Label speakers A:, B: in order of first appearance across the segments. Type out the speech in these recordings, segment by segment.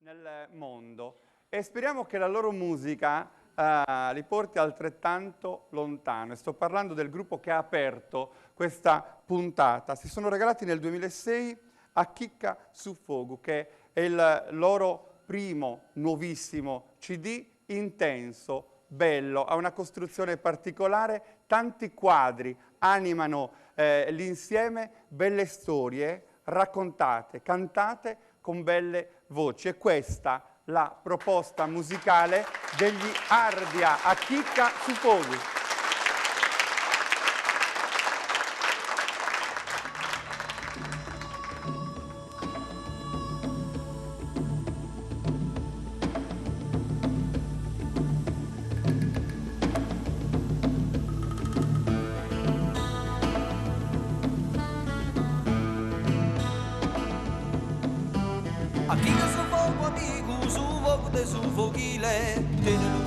A: nel mondo e speriamo che la loro musica li porti altrettanto lontano. E sto parlando del gruppo che ha aperto questa puntata. Si sono regalati nel 2006 a Chicca su Fogu, che è il loro primo nuovissimo CD, intenso, bello, ha una costruzione particolare, tanti quadri animano l'insieme, belle storie raccontate, cantate con belle voci. E questa la proposta musicale degli Ardia a Chicca su Fogu.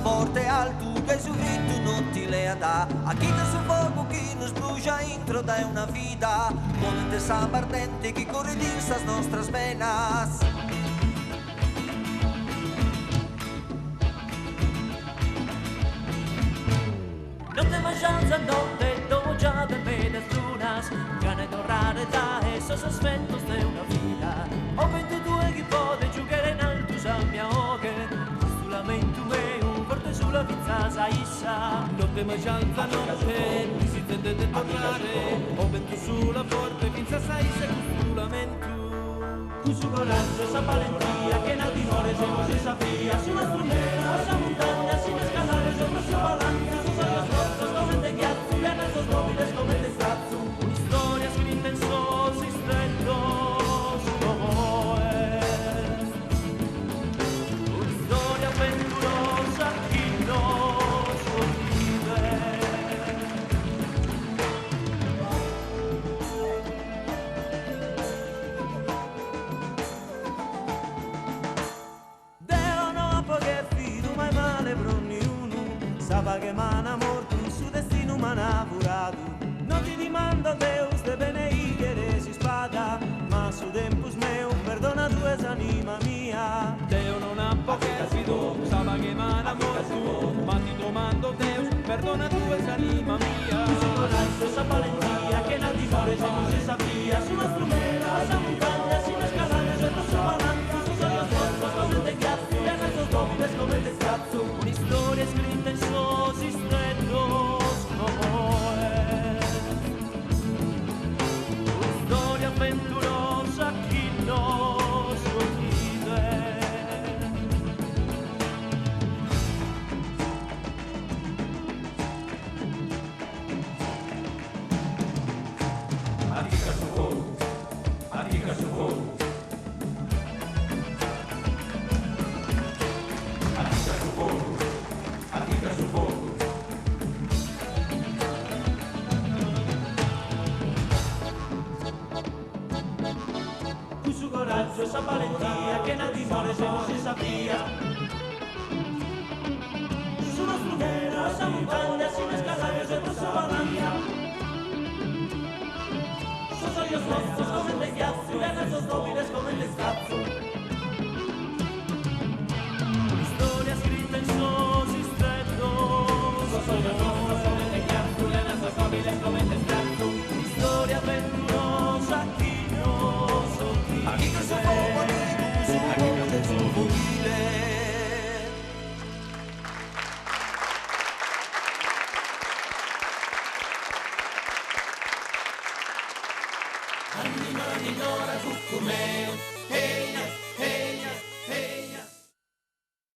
B: Forte alto che su fritto non ti le dà. A chi da su fuoco chi non sbrucia intro da una vita. Come te sa ardente chi corre di estas nostras venas.
C: Non te mangianza notte dopo già del vedes lunas. Gane d'orare da esso sospettos de una vida. Ho 22 chi pode giocare in alto sa mia oghe. Lamento meu, forte sulla pizzasa issa. Non te mangianza notte, mi si tende di tornare. Ho vento sulla forte, finza sai se questo lamento. Tu su coraggio, sa valentia, che nel dimore se non si sapia. Sulla strumera, sa montagna, si ne scalare sopra su palanca. Su sono strozzo, come te ghiazzo, e adesso smobiles come te strazzo. Un'istoria scritta in sosi stretto.
B: Che mana morto su destino manavurato. Non ti dimando Deus de beneigere si spada, ma su tempus meu perdona tu es anima mia.
D: Deo non ha poche fido, saba che mana morto, ma ti domando Deus perdona tu es anima mia.
C: Tu sei coraggio, sa valentia, che nel dimore se non si sapia. Sulla strumera, sa montagna, si ne scalare sopra su palanca. Su sono strozzo, come te ghiazzo, e adesso smobiles come te scazzo. Un'istoria scritta in sosi strettos como es. Una storia avventurosa chi nos convive.
E: A Chicca su Fogu, a Chicca su Fogu. A Chicca su Fogu, a Chicca su Fogu.
C: Tu su coraggio, sa valentia, che nel dimore se non si sapia. Sulla strumera, sa montagna, si ne scalare sopra su palanca. So io strozzo come te ghiazzo, e adesso smobiles come te scazzo. Un'istoria scritta in sosi stretto. So io strozzo come te ghiazzo, e adesso smobiles come te scazzo. Un'istoria avventurosa chi non so chi.
B: A chi questo fuoco amico, su fuoco del suo fuochile.
C: Annina,